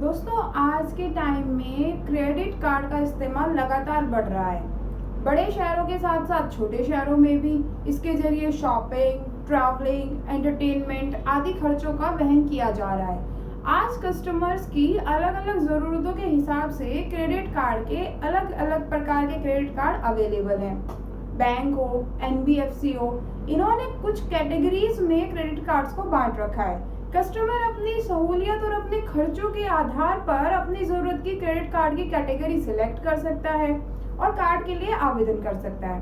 दोस्तों आज के टाइम में क्रेडिट कार्ड का इस्तेमाल लगातार बढ़ रहा है। बड़े शहरों के साथ साथ छोटे शहरों में भी इसके जरिए शॉपिंग, ट्रैवलिंग, एंटरटेनमेंट आदि खर्चों का वहन किया जा रहा है। आज कस्टमर्स की अलग अलग ज़रूरतों के हिसाब से क्रेडिट कार्ड के अलग अलग प्रकार के क्रेडिट कार्ड अवेलेबल हैं। बैंक हो, एनबीएफसी हो, इन्होंने कुछ कैटेगरीज में क्रेडिट कार्ड्स को बांट रखा है। कस्टमर अपनी सहूलियत और अपने खर्चों के आधार पर अपनी ज़रूरत की क्रेडिट कार्ड की कैटेगरी सिलेक्ट कर सकता है और कार्ड के लिए आवेदन कर सकता है।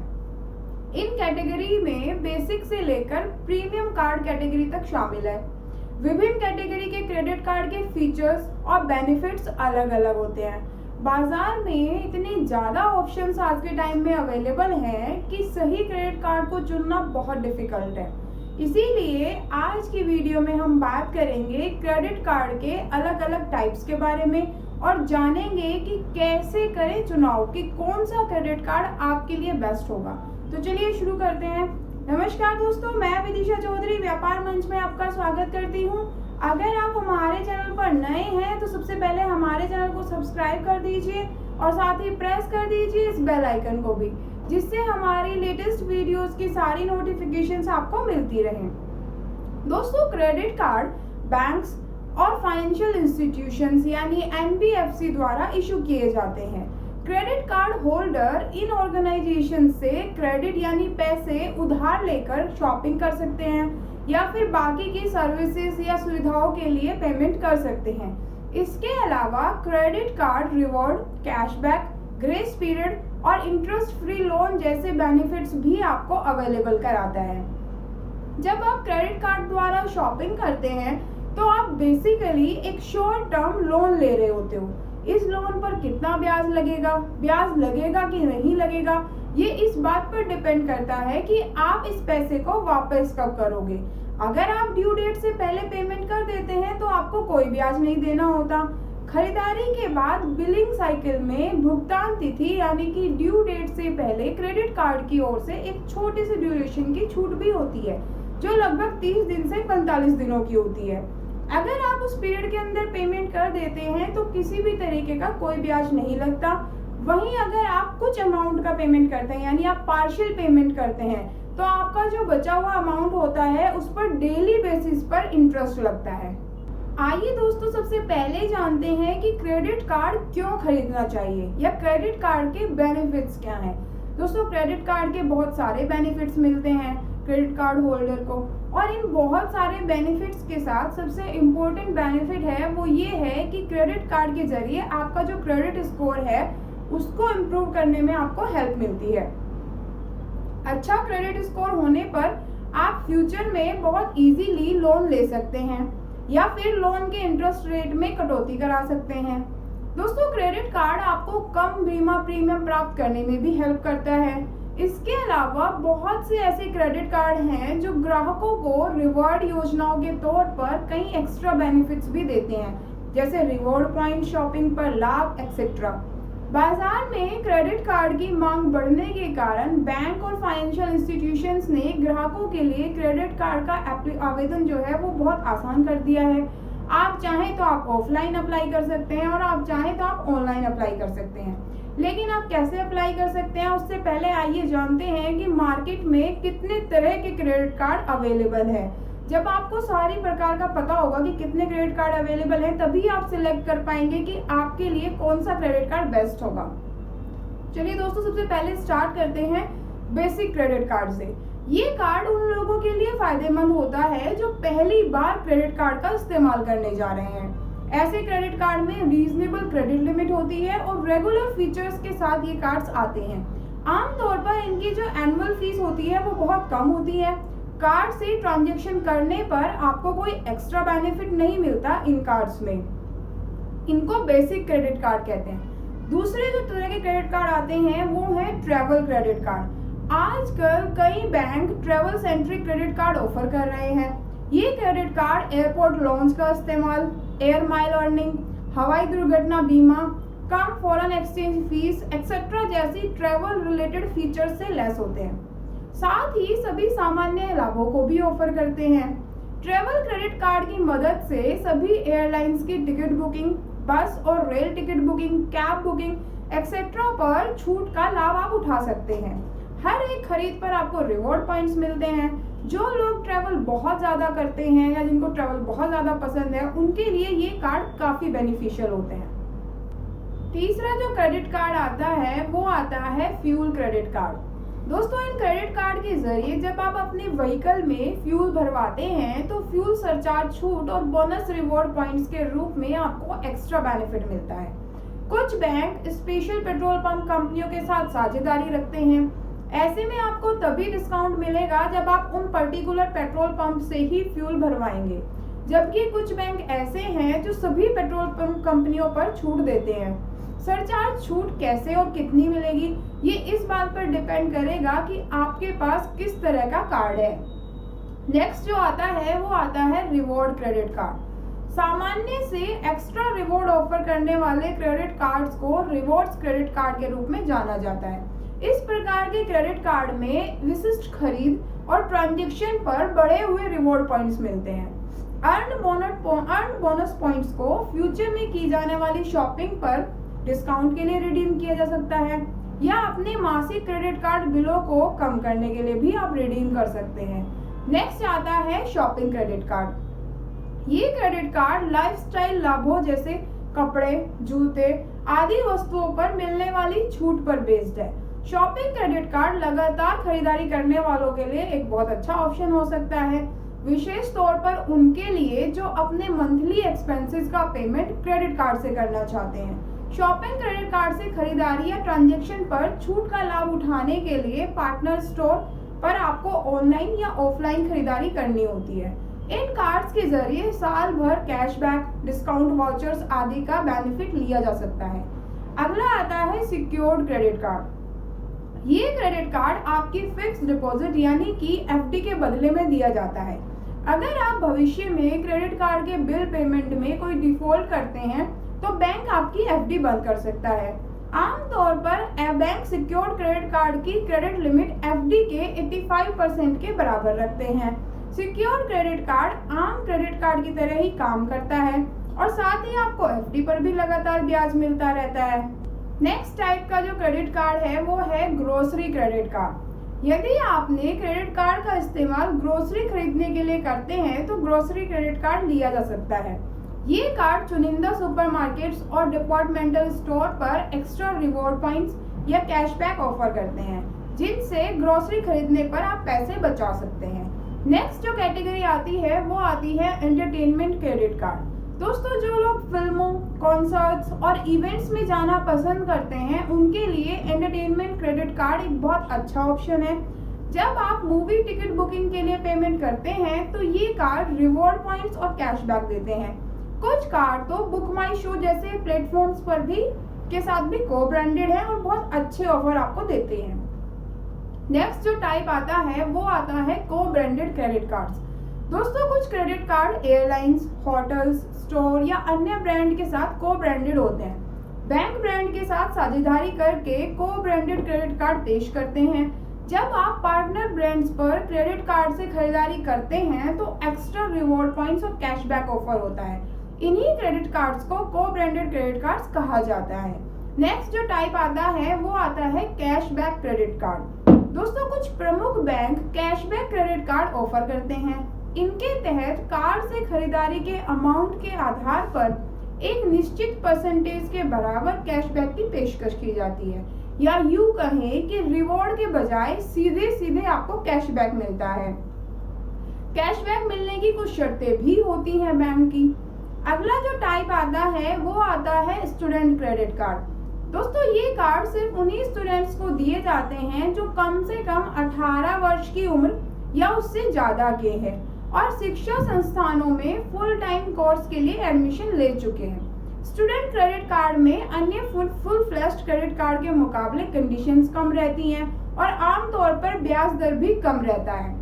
इन कैटेगरी में बेसिक से लेकर प्रीमियम कार्ड कैटेगरी तक शामिल है। विभिन्न कैटेगरी के क्रेडिट कार्ड के फीचर्स और बेनिफिट्स अलग अलग होते हैं। बाजार में इतने ज़्यादा ऑप्शंस आज के टाइम में अवेलेबल हैं कि सही क्रेडिट कार्ड को चुनना बहुत डिफिकल्ट है। इसीलिए आज की वीडियो में हम बात करेंगे क्रेडिट कार्ड के अलग अलग टाइप्स के बारे में और जानेंगे कि कैसे करें चुनाव कि कौन सा क्रेडिट कार्ड आपके लिए बेस्ट होगा। तो चलिए शुरू करते हैं। नमस्कार दोस्तों, मैं विदिशा चौधरी व्यापार मंच में आपका स्वागत करती हूं। अगर आप हमारे चैनल पर नए हैं तो सबसे पहले हमारे चैनल को सब्सक्राइब कर दीजिए और साथ ही प्रेस कर दीजिए इस बेल आइकन को भी, जिससे हमारी लेटेस्ट वीडियोस की सारी नोटिफिकेशंस आपको मिलती रहें। दोस्तों, क्रेडिट कार्ड बैंक्स और फाइनेंशियल इंस्टीट्यूशंस यानी एनबीएफसी द्वारा इशू किए जाते हैं। क्रेडिट कार्ड होल्डर इन ऑर्गेनाइजेशन से क्रेडिट यानी पैसे उधार लेकर शॉपिंग कर सकते हैं या फिर बाकी की सर्विसेज या सुविधाओं के लिए पेमेंट कर सकते हैं। इसके अलावा credit card reward, cashback, grace period और इंटरेस्ट फ्री लोन जैसे बेनिफिट्स भी आपको अवेलेबल कराता है। जब आप क्रेडिट कार्ड द्वारा शॉपिंग करते हैं तो आप बेसिकली एक शॉर्ट टर्म लोन ले रहे होते हो। इस लोन पर कितना ब्याज लगेगा कि नहीं लगेगा, ये इस बात पर डिपेंड करता है कि आप इस पैसे को वापस कब करोगे। अगर आप ड्यू डेट से पहले पेमेंट कर देते हैं तो आपको कोई ब्याज नहीं देना होता। खरीदारी के बाद बिलिंग साइकिल में भुगतान तिथि यानी कि ड्यू डेट से पहले क्रेडिट कार्ड की ओर से एक छोटी सी ड्यूरेशन की छूट भी होती है, जो लगभग 30 दिन से 45 दिनों की होती है। अगर आप उस पीरियड के अंदर पेमेंट कर देते हैं तो किसी भी तरीके का कोई ब्याज नहीं लगता। वहीं अगर आप कुछ अमाउंट का पेमेंट करते हैं यानी आप पार्शियल पेमेंट करते हैं तो आपका जो बचा हुआ अमाउंट होता है उस पर डेली बेसिस पर इंटरेस्ट लगता है। आइए दोस्तों, सबसे पहले जानते हैं कि क्रेडिट कार्ड क्यों खरीदना चाहिए या क्रेडिट कार्ड के बेनिफिट्स क्या हैं। दोस्तों, क्रेडिट कार्ड के बहुत सारे बेनिफिट्स मिलते हैं क्रेडिट कार्ड होल्डर को, और इन बहुत सारे बेनिफिट्स के साथ सबसे इम्पोर्टेंट बेनिफिट है वो ये है कि क्रेडिट कार्ड के जरिए आपका जो क्रेडिट स्कोर है उसको इम्प्रूव करने में आपको हेल्प मिलती है। अच्छा क्रेडिट स्कोर होने पर आप फ्यूचर में बहुत इजीली लोन ले सकते हैं या फिर लोन के इंटरेस्ट रेट में कटौती करा सकते हैं। दोस्तों, क्रेडिट कार्ड आपको कम बीमा प्रीमियम प्राप्त करने में भी हेल्प करता है। इसके अलावा बहुत से ऐसे क्रेडिट कार्ड हैं जो ग्राहकों को रिवॉर्ड योजनाओं के तौर पर कई एक्स्ट्रा बेनिफिट्स भी देते हैं, जैसे रिवॉर्ड पॉइंट, शॉपिंग पर लाभ एक्सेट्रा। बाजार में क्रेडिट कार्ड की मांग बढ़ने के कारण बैंक और फाइनेंशियल इंस्टीट्यूशंस ने ग्राहकों के लिए क्रेडिट कार्ड का आवेदन जो है वो बहुत आसान कर दिया है। आप चाहें तो आप ऑफलाइन अप्लाई कर सकते हैं और आप चाहें तो आप ऑनलाइन अप्लाई कर सकते हैं। लेकिन आप कैसे अप्लाई कर सकते हैं उससे पहले आइए जानते हैं कि मार्केट में कितने तरह के क्रेडिट कार्ड अवेलेबल है। जब आपको सारी प्रकार का पता होगा कि कितने क्रेडिट कार्ड अवेलेबल हैं, तभी आप सिलेक्ट कर पाएंगे कि आपके लिए कौन सा क्रेडिट कार्ड बेस्ट होगा। चलिए दोस्तों, सबसे पहले स्टार्ट करते हैं बेसिक क्रेडिट कार्ड से। ये कार्ड उन लोगों के लिए फायदेमंद होता है जो पहली बार क्रेडिट कार्ड का इस्तेमाल करने जा रहे हैं। ऐसे क्रेडिट कार्ड में रीजनेबल क्रेडिट लिमिट होती है और रेगुलर फीचर्स के साथ ये कार्ड्स आते हैं। आमतौर पर इनकी जो एनुअल फीस होती है वो बहुत कम होती है। कार्ड से ट्रांजैक्शन करने पर आपको कोई एक्स्ट्रा बेनिफिट नहीं मिलता इन कार्ड्स में। इनको बेसिक क्रेडिट कार्ड कहते हैं। दूसरे जो तरह के क्रेडिट कार्ड आते हैं वो है ट्रैवल क्रेडिट कार्ड। आजकल कई bank travel centric credit card offer कर रहे हैं। ये क्रेडिट कार्ड एयरपोर्ट लॉन्च का इस्तेमाल, एयर माइल अर्निंग, हवाई दुर्घटना बीमा, कम फॉरेन एक्सचेंज फीस एक्सेट्रा जैसी ट्रैवल रिलेटेड फीचर्स से लेस होते हैं। साथ ही सभी सामान्य लाभों को भी ऑफर करते हैं। ट्रैवल क्रेडिट कार्ड की मदद से सभी एयरलाइंस की टिकट बुकिंग, बस और rail ticket booking, cab booking etcetera पर छूट का लाभ आप उठा सकते हैं। हर एक खरीद पर आपको रिवॉर्ड पॉइंट्स मिलते हैं। जो लोग ट्रैवल बहुत ज़्यादा करते हैं या जिनको ट्रैवल बहुत ज़्यादा पसंद है, उनके लिए ये कार्ड काफ़ी बेनिफिशियल होते हैं। तीसरा जो क्रेडिट कार्ड आता है वो आता है फ्यूल क्रेडिट कार्ड। दोस्तों, इन क्रेडिट कार्ड के जरिए जब आप अपने व्हीकल में फ्यूल भरवाते हैं तो फ्यूल सरचार्ज छूट और बोनस रिवॉर्ड पॉइंट्स के रूप में आपको एक्स्ट्रा बेनिफिट मिलता है। कुछ बैंक स्पेशल पेट्रोल पंप कंपनियों के साथ साझेदारी रखते हैं। ऐसे में आपको तभी डिस्काउंट मिलेगा जब आप उन पर्टिकुलर पेट्रोल पंप से ही फ्यूल भरवाएंगे, जबकि कुछ बैंक ऐसे हैं जो सभी पेट्रोल पंप कंपनियों पर छूट देते हैं। सरचार्ज छूट कैसे और कितनी मिलेगी, ये इस बात पर डिपेंड करेगा कि आपके पास किस तरह का कार्ड है। नेक्स्ट जो आता है वो आता है रिवॉर्ड क्रेडिट कार्ड। सामान्य से एक्स्ट्रा रिवॉर्ड ऑफर करने वाले क्रेडिट कार्ड्स को रिवॉर्ड्स क्रेडिट कार्ड के रूप में जाना जाता है। इस प्रकार के क्रेडिट कार्ड में विशिष्ट खरीद और ट्रांजैक्शन पर बढ़े हुए रिवॉर्ड पॉइंट्स मिलते हैं। अर्न बोनस पॉइंट्स को फ्यूचर में की जाने वाली शॉपिंग पर डिस्काउंट के लिए रिडीम किया जा सकता है, या अपने मासिक क्रेडिट कार्ड बिलों को कम करने के लिए भी आप रिडीम कर सकते हैं। नेक्स्ट आता है शॉपिंग क्रेडिट कार्ड। ये क्रेडिट कार्ड लाइफस्टाइल लाभों जैसे कपड़े, जूते आदि वस्तुओं पर मिलने वाली छूट पर बेस्ड है। शॉपिंग क्रेडिट कार्ड लगातार खरीदारी करने वालों के लिए एक बहुत अच्छा ऑप्शन हो सकता है, विशेष तौर पर उनके लिए जो अपने मंथली एक्सपेंसेस का पेमेंट क्रेडिट कार्ड से करना चाहते हैं। शॉपिंग क्रेडिट कार्ड से खरीदारी या ट्रांजैक्शन पर छूट का लाभ उठाने के लिए पार्टनर स्टोर पर आपको ऑनलाइन या ऑफलाइन खरीदारी करनी होती है। इन कार्ड्स के जरिए साल भर कैशबैक, डिस्काउंट वाउचर्स आदि का बेनिफिट लिया जा सकता है। अगला आता है सिक्योर्ड क्रेडिट कार्ड। ये क्रेडिट कार्ड आपकी फिक्स डिपॉजिट यानी कि एफडी के बदले में दिया जाता है। अगर आप भविष्य में क्रेडिट कार्ड के बिल पेमेंट में कोई डिफॉल्ट करते हैं तो बैंक आपकी एफडी बंद कर सकता है। आमतौर पर बैंक सिक्योर्ड क्रेडिट कार्ड की क्रेडिट लिमिट एफडी के 85% के बराबर रखते हैं। सिक्योर्ड क्रेडिट कार्ड आम क्रेडिट कार्ड की तरह ही काम करता है और साथ ही आपको एफडी पर भी लगातार ब्याज मिलता रहता है। नेक्स्ट टाइप का जो क्रेडिट कार्ड है वो है ग्रोसरी क्रेडिट कार्ड। यदि आपने क्रेडिट कार्ड का इस्तेमाल ग्रोसरी खरीदने के लिए करते हैं तो ग्रोसरी क्रेडिट कार्ड लिया जा सकता है। ये कार्ड चुनिंदा सुपरमार्केट्स और डिपार्टमेंटल स्टोर पर एक्स्ट्रा रिवॉर्ड पॉइंट्स या कैशबैक ऑफर करते हैं, जिनसे ग्रोसरी खरीदने पर आप पैसे बचा सकते हैं। नेक्स्ट जो कैटेगरी आती है वो आती है एंटरटेनमेंट क्रेडिट कार्ड। दोस्तों, जो लोग फिल्मों, कॉन्सर्ट्स और इवेंट्स में जाना पसंद करते हैं उनके लिए एंटरटेनमेंट क्रेडिट कार्ड एक बहुत अच्छा ऑप्शन है। जब आप मूवी टिकट बुकिंग के लिए पेमेंट करते हैं तो ये कार्ड रिवॉर्ड पॉइंट्स और कैशबैक देते हैं। कुछ कार्ड तो बुक माई शो जैसे प्लेटफॉर्म्स पर भी के साथ भी को ब्रांडेड है और बहुत अच्छे ऑफर आपको देते हैं। नेक्स्ट जो टाइप आता है वो आता है को ब्रांडेड क्रेडिट कार्ड्स। दोस्तों, कुछ credit card airlines, hotels, store या अन्य ब्रांड के साथ को ब्रांडेड होते हैं। बैंक ब्रांड के साथ साझेदारी करके को ब्रांडेड क्रेडिट कार्ड पेश करते हैं। जब आप पार्टनर ब्रांड्स पर क्रेडिट कार्ड से खरीदारी करते हैं तो एक्स्ट्रा रिवॉर्ड पॉइंट्स और कैशबैक ऑफर होता है। इन्हीं क्रेडिट कार्ड्स को को ब्रांडेड क्रेडिट कार्ड्स कहा जाता है। नेक्स्ट जो टाइप आता है वो आता है कैशबैक क्रेडिट कार्ड। दोस्तों, कुछ प्रमुख bank cashback credit card offer करते हैं। इनके तहत कार्ड से खरीदारी के अमाउंट के आधार पर एक निश्चित परसेंटेज के बराबर कैशबैक की पेशकश की जाती है, या यूं कहें कि रिवॉर्ड के बजाय सीधे सीधे आपको कैशबैक मिलता है। कैशबैक मिलने की कुछ शर्तें भी होती हैं बैंक की। अगला जो टाइप आता है वो आता है स्टूडेंट क्रेडिट कार्ड। दोस्तों, ये कार्ड सिर्फ उन्हीं स्टूडेंट्स को दिए जाते हैं जो कम से कम 18 वर्ष की उम्र या उससे ज्यादा के हैं और शिक्षा संस्थानों में फुल टाइम कोर्स के लिए एडमिशन ले चुके हैं। स्टूडेंट क्रेडिट कार्ड में अन्य फुल फ्लैश्ड क्रेडिट कार्ड के मुकाबले कंडीशंस कम रहती हैं और आमतौर पर ब्याज दर भी कम रहता है।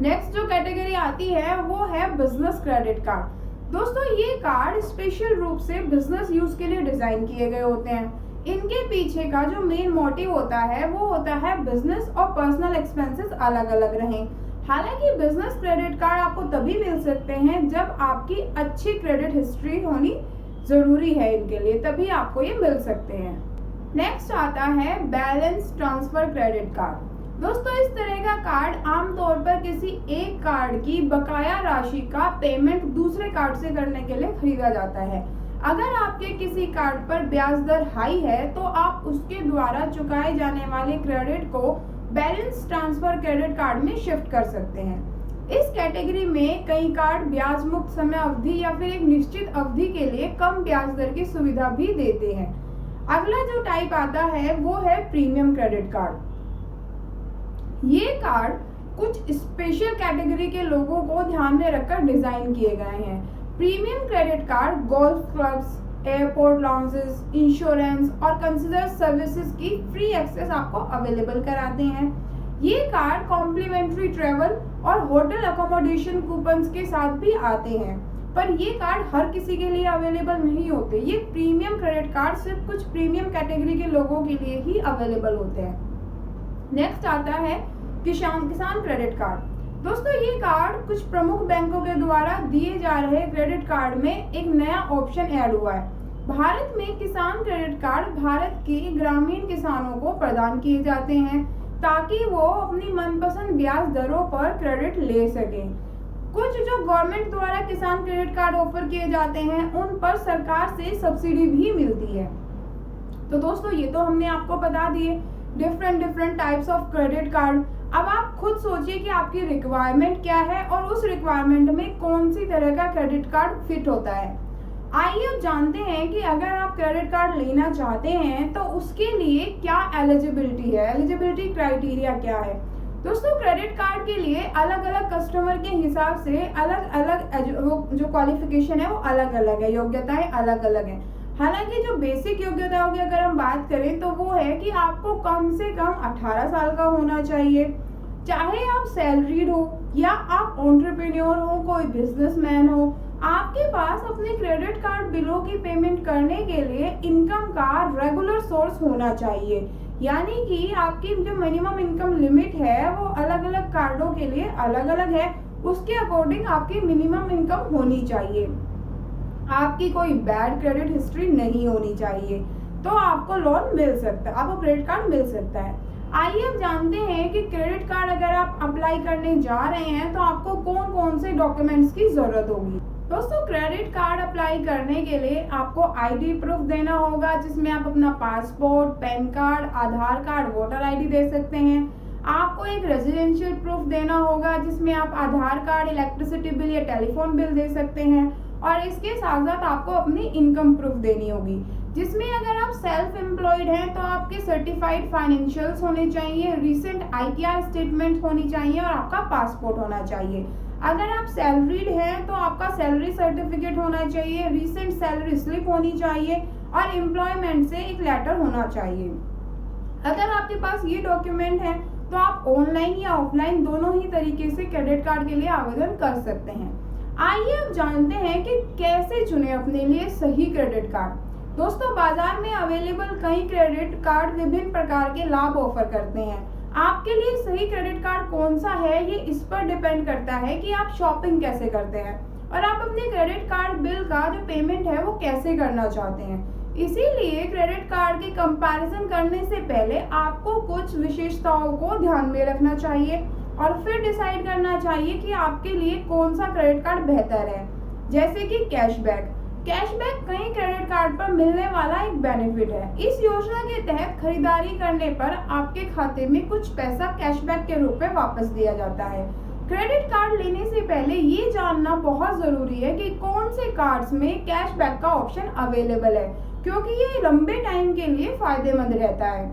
नेक्स्ट जो कैटेगरी आती है वो है बिजनेस क्रेडिट कार्ड। दोस्तों, ये कार्ड स्पेशल रूप से बिजनेस यूज के लिए डिजाइन किए गए होते हैं। इनके पीछे का जो मेन मोटिव होता है वो होता है बिजनेस और पर्सनल एक्सपेंसेस अलग अलग रहें। हालांकि बिजनेस क्रेडिट कार्ड आपको तभी मिल सकते हैं जब आपकी अच्छी क्रेडिट हिस्ट्री होनी ज़रूरी है इनके लिए, तभी आपको ये मिल सकते हैं। नेक्स्ट आता है बैलेंस ट्रांसफ़र क्रेडिट कार्ड। दोस्तों, इस तरह का कार्ड आमतौर पर किसी एक कार्ड की बकाया राशि का पेमेंट दूसरे कार्ड से करने के लिए खरीदा जाता है। अगर आपके किसी कार्ड पर ब्याज दर हाई है तो आप उसके द्वारा चुकाए जाने वाले क्रेडिट को बैलेंस ट्रांसफर क्रेडिट कार्ड में शिफ्ट कर सकते हैं। इस कैटेगरी में कई कार्ड ब्याज मुक्त समय अवधि या फिर एक निश्चित अवधि के लिए कम ब्याज दर की सुविधा भी देते हैं। अगला जो टाइप आता है वो है प्रीमियम क्रेडिट कार्ड। ये कार्ड कुछ स्पेशल कैटेगरी के लोगों को ध्यान में रखकर डिजाइन किए गए हैं। Premium credit card golf clubs, airport lounges, insurance और कंसिडर सर्विसेज की फ्री एक्सेस आपको अवेलेबल कराते हैं। ये कार्ड कॉम्प्लीमेंट्री ट्रेवल और होटल अकोमोडेशन कूपन्स के साथ भी आते हैं, पर ये कार्ड हर किसी के लिए अवेलेबल नहीं होते। ये प्रीमियम क्रेडिट कार्ड सिर्फ कुछ प्रीमियम कैटेगरी के लोगों के लिए ही अवेलेबल होते हैं। नेक्स्ट आता है किसान क्रेडिट कार्ड। दोस्तों, ये कार्ड कुछ प्रमुख बैंकों के द्वारा दिए जा रहे क्रेडिट कार्ड में एक नया ऑप्शन ऐड हुआ है। भारत में किसान क्रेडिट कार्ड भारत के ग्रामीण किसानों को प्रदान किए जाते हैं ताकि वो अपनी मनपसंद ब्याज दरों पर क्रेडिट ले सकें। कुछ जो गवर्नमेंट द्वारा किसान क्रेडिट कार्ड ऑफर किए जाते हैं उन पर सरकार से सब्सिडी भी मिलती है। तो दोस्तों, ये तो हमने आपको बता दिए different types of credit card. अब आप खुद सोचिए कि आपकी रिक्वायरमेंट क्या है और उस रिक्वायरमेंट में कौन सी तरह का क्रेडिट कार्ड फिट होता है। आइए अब जानते हैं कि अगर आप क्रेडिट कार्ड लेना चाहते हैं तो उसके लिए क्या एलिजिबिलिटी है, एलिजिबिलिटी क्राइटेरिया क्या है। दोस्तों, क्रेडिट कार्ड के लिए अलग अलग कस्टमर के हिसाब से अलग अलग जो क्वालिफिकेशन है वो अलग अलग है, योग्यताएं अलग अलग है। हालांकि जो बेसिक योग्यताओं की अगर हम बात करें तो वो है कि आपको कम से कम 18 साल का होना चाहिए, चाहे आप सैलरीड हो या आप एंटरप्रेन्योर हो, कोई बिजनेसमैन हो। आपके पास अपने क्रेडिट कार्ड बिलों की पेमेंट करने के लिए इनकम का रेगुलर सोर्स होना चाहिए, यानी कि आपकी जो मिनिमम इनकम लिमिट है वो अलग अलग कार्डों के लिए अलग अलग है, उसके अकॉर्डिंग आपकी मिनिमम इनकम होनी चाहिए। आपकी कोई बैड क्रेडिट हिस्ट्री नहीं होनी चाहिए तो आपको लोन मिल सकता है, आपको क्रेडिट कार्ड मिल सकता है। आइए अब जानते हैं कि क्रेडिट कार्ड अगर आप अप्लाई करने जा रहे हैं तो आपको कौन कौन से डॉक्यूमेंट्स की जरूरत होगी। दोस्तों, क्रेडिट कार्ड अप्लाई करने के लिए आपको आईडी प्रूफ देना होगा, जिसमें आप अपना पासपोर्ट, पैन कार्ड, आधार कार्ड, वोटर आईडी दे सकते हैं। आपको एक रेजिडेंशियल प्रूफ देना होगा, जिसमें आप आधार कार्ड, इलेक्ट्रिसिटी बिल या टेलीफोन बिल दे सकते हैं। और इसके साथ साथ आपको अपनी इनकम प्रूफ देनी होगी, जिसमें अगर आप सेल्फ एम्प्लॉयड हैं तो आपके सर्टिफाइड फाइनेंशियल्स होने चाहिए, रिसेंट आईटीआर स्टेटमेंट होनी चाहिए और आपका पासपोर्ट होना चाहिए। अगर आप सैलरीड हैं तो आपका सैलरी सर्टिफिकेट होना चाहिए, रिसेंट सैलरी स्लिप होनी चाहिए और एम्प्लॉयमेंट से एक लेटर होना चाहिए। अगर आपके पास ये डॉक्यूमेंट है तो आप ऑनलाइन या ऑफलाइन दोनों ही तरीके से क्रेडिट कार्ड के लिए आवेदन कर सकते हैं। आइए अब जानते हैं कि कैसे चुने अपने लिए सही क्रेडिट कार्ड। दोस्तों, बाजार में अवेलेबल कई क्रेडिट कार्ड विभिन्न प्रकार के लाभ ऑफर करते हैं। आपके लिए सही क्रेडिट कार्ड कौन सा है ये इस पर डिपेंड करता है कि आप शॉपिंग कैसे करते हैं और आप अपने क्रेडिट कार्ड बिल का जो पेमेंट है वो कैसे करना चाहते हैं। इसीलिए क्रेडिट कार्ड के कंपैरिजन करने से पहले आपको कुछ विशेषताओं को ध्यान में रखना चाहिए और फिर डिसाइड करना चाहिए कि आपके लिए कौन सा क्रेडिट कार्ड बेहतर है। जैसे कि कैशबैक कई क्रेडिट कार्ड पर मिलने वाला एक बेनिफिट है। इस योजना के तहत खरीदारी करने पर आपके खाते में कुछ पैसा कैशबैक के रूप में वापस दिया जाता है। क्रेडिट कार्ड लेने से पहले ये जानना बहुत जरूरी है कि कौन से कार्ड्स में कैशबैक का ऑप्शन अवेलेबल है, क्योंकि ये लंबे टाइम के लिए फायदेमंद रहता है।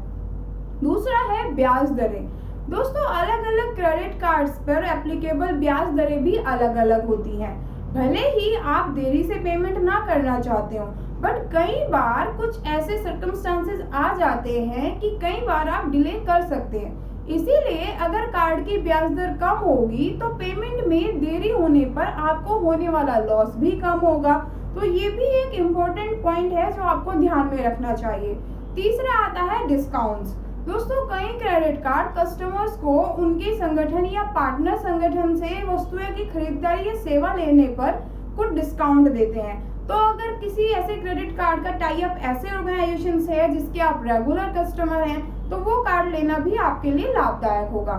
दूसरा है ब्याज दरें। दोस्तों, अलग अलग क्रेडिट कार्ड्स पर एप्लीकेबल ब्याज दरें भी अलग अलग होती हैं। भले ही आप देरी से पेमेंट ना करना चाहते हो, बट कई बार कुछ ऐसे सर्कमस्टांसेस आ जाते हैं कि कई बार आप डिले कर सकते हैं। इसीलिए अगर कार्ड की ब्याज दर कम होगी तो पेमेंट में देरी होने पर आपको होने वाला लॉस भी कम होगा। तो ये भी एक इम्पोर्टेंट पॉइंट है जो आपको ध्यान में रखना चाहिए। तीसरा आता है डिस्काउंट्स। दोस्तों, कई क्रेडिट कार्ड कस्टमर्स को उनके संगठन या पार्टनर संगठन से वस्तुएं की खरीदारी या सेवा लेने पर कुछ डिस्काउंट देते हैं। तो अगर किसी ऐसे क्रेडिट कार्ड का टाई अप ऐसे ऑर्गेनाइजेशन से है जिसके आप रेगुलर कस्टमर हैं, तो वो कार्ड लेना भी आपके लिए लाभदायक होगा।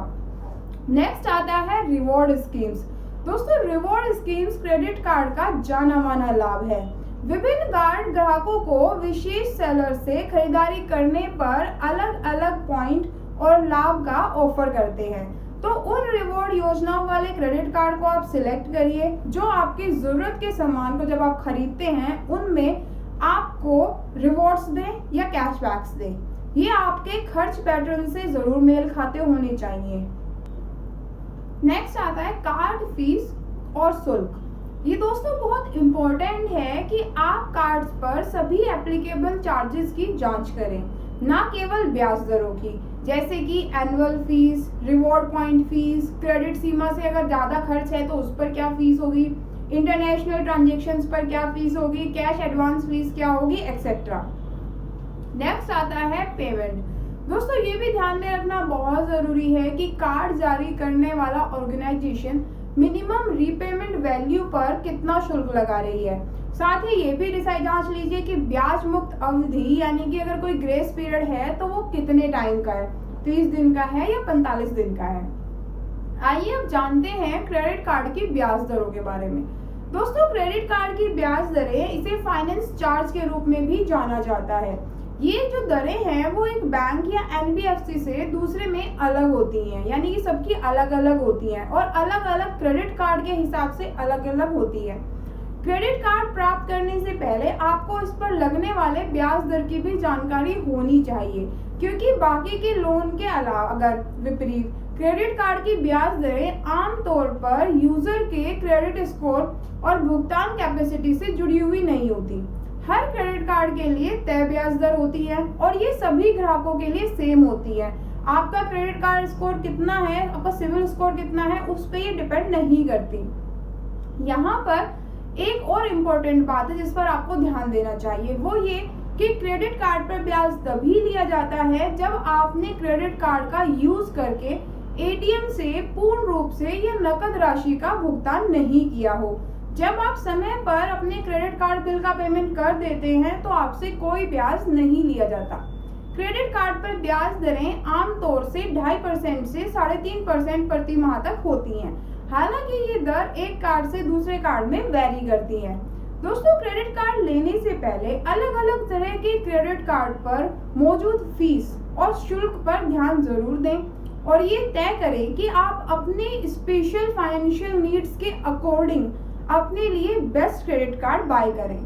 नेक्स्ट आता है रिवॉर्ड स्कीम्स। दोस्तों, रिवॉर्ड स्कीम्स क्रेडिट कार्ड का जाना माना लाभ है। विभिन्न कार्ड ग्राहकों को विशेष सेलर से खरीदारी करने पर अलग अलग पॉइंट और लाभ का ऑफर करते हैं। तो उन रिवॉर्ड योजनाओं वाले क्रेडिट कार्ड को आप सिलेक्ट करिए जो आपकी जरूरत के सामान को जब आप खरीदते हैं उनमें आपको रिवॉर्ड्स दें या कैशबैक्स दें। ये आपके खर्च पैटर्न से जरूर मेल खाते होने चाहिए। नेक्स्ट आता है कार्ड फीस और शुल्क। ये दोस्तों बहुत इम्पोर्टेंट है कि आप कार्ड्स पर सभी एप्लीकेबल चार्जेस की जांच करें, ना केवल ब्याज दरों की, जैसे कि annual fees, reward point fees, credit सीमा से अगर ज़्यादा खर्च है तो उस पर क्या फीस होगी, इंटरनेशनल ट्रांजैक्शंस पर क्या फीस होगी, कैश एडवांस फीस क्या होगी, एक्सेट्रा। नेक्स्ट आता है पेमेंट। दोस्तों, ये भी ध्यान में रखना बहुत ज़रूरी है कि कार्ड जारी करने वाला ऑर्गेनाइजेशन मिनिमम रीपेमेंट वैल्यू पर कितना शुल्क लगा रही है। साथ ही ये भी जांच लीजिए कि ब्याज मुक्त अवधि यानी कि अगर कोई ग्रेस पीरियड है तो वो कितने टाइम का है, 30 दिन का है या 45 दिन का है। आइए अब जानते हैं क्रेडिट कार्ड की ब्याज दरों के बारे में। दोस्तों, क्रेडिट कार्ड की ब्याज दरें इसे फाइनेंस चार्ज के रूप में भी जाना जाता है। ये जो दरें हैं वो एक बैंक या एनबीएफसी से दूसरे में अलग होती हैं, यानी कि सबकी अलग अलग होती हैं और अलग अलग क्रेडिट कार्ड के हिसाब से अलग अलग होती है। क्रेडिट कार्ड प्राप्त करने से पहले आपको इस पर लगने वाले ब्याज दर की भी जानकारी होनी चाहिए, क्योंकि बाकी के लोन के अलावा अगर विपरीत क्रेडिट कार्ड की ब्याज दरें आमतौर पर यूजर के क्रेडिट स्कोर और भुगतान कैपेसिटी से जुड़ी हुई नहीं होती। हर क्रेडिट कार्ड के लिए तय ब्याज दर होती है और ये सभी ग्राहकों के लिए सेम होती है। आपका क्रेडिट कार्ड स्कोर कितना है, आपका सिविल स्कोर कितना है, उस पर ये डिपेंड नहीं करती। यहाँ पर एक और इम्पोर्टेंट बात है जिस पर आपको ध्यान देना चाहिए, वो ये कि क्रेडिट कार्ड पर ब्याज तभी लिया जाता है जब आपने क्रेडिट कार्ड का यूज करके एटीएम से पूर्ण रूप से या नकद राशि का भुगतान नहीं किया हो। जब आप समय पर अपने क्रेडिट कार्ड बिल का पेमेंट कर देते हैं तो आपसे कोई ब्याज नहीं लिया जाता। क्रेडिट कार्ड पर ब्याज दरें आमतौर से 2.5% से 3.5% प्रति माह तक होती हैं। हालांकि ये दर एक कार्ड से दूसरे कार्ड में वेरी करती है। दोस्तों, क्रेडिट कार्ड लेने से पहले अलग अलग तरह के क्रेडिट कार्ड पर मौजूद फीस और शुल्क पर ध्यान जरूर दें और ये तय करें कि आप अपने स्पेशल फाइनेंशियल नीड्स के अकॉर्डिंग अपने लिए बेस्ट क्रेडिट कार्ड बाय करें।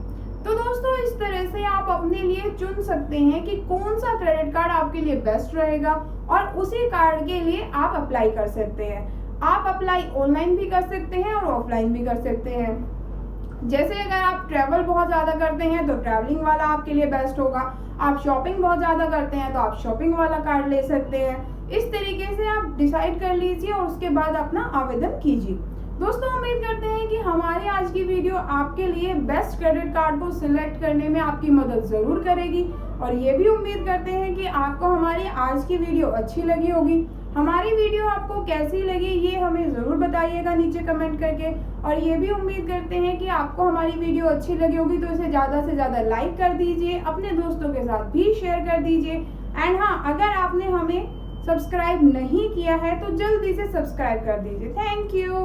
तो दोस्तों, इस तरह से आप अपने लिए चुन सकते हैं कि कौन सा क्रेडिट कार्ड आपके लिए बेस्ट रहेगा और उसी कार्ड के लिए आप अप्लाई कर सकते हैं। आप अप्लाई ऑनलाइन भी कर सकते हैं और ऑफलाइन भी कर सकते हैं। जैसे अगर आप ट्रैवल बहुत ज़्यादा करते हैं तो ट्रैवलिंग वाला आपके लिए बेस्ट होगा। आप शॉपिंग बहुत ज़्यादा करते हैं तो आप शॉपिंग वाला कार्ड ले सकते हैं। इस तरीके से आप डिसाइड कर लीजिए और उसके बाद अपना आवेदन कीजिए। दोस्तों, उम्मीद करते हैं कि हमारी आज की वीडियो आपके लिए बेस्ट क्रेडिट कार्ड को सिलेक्ट करने में आपकी मदद ज़रूर करेगी और ये भी उम्मीद करते हैं कि आपको हमारी आज की वीडियो अच्छी लगी होगी। हमारी वीडियो आपको कैसी लगी ये हमें ज़रूर बताइएगा नीचे कमेंट करके और ये भी उम्मीद करते हैं कि आपको हमारी वीडियो अच्छी लगी होगी तो इसे ज़्यादा से ज़्यादा लाइक कर दीजिए, अपने दोस्तों के साथ भी शेयर कर दीजिए। एंड हाँ, अगर आपने हमें सब्सक्राइब नहीं किया है तो जल्दी से सब्सक्राइब कर दीजिए। Thank you.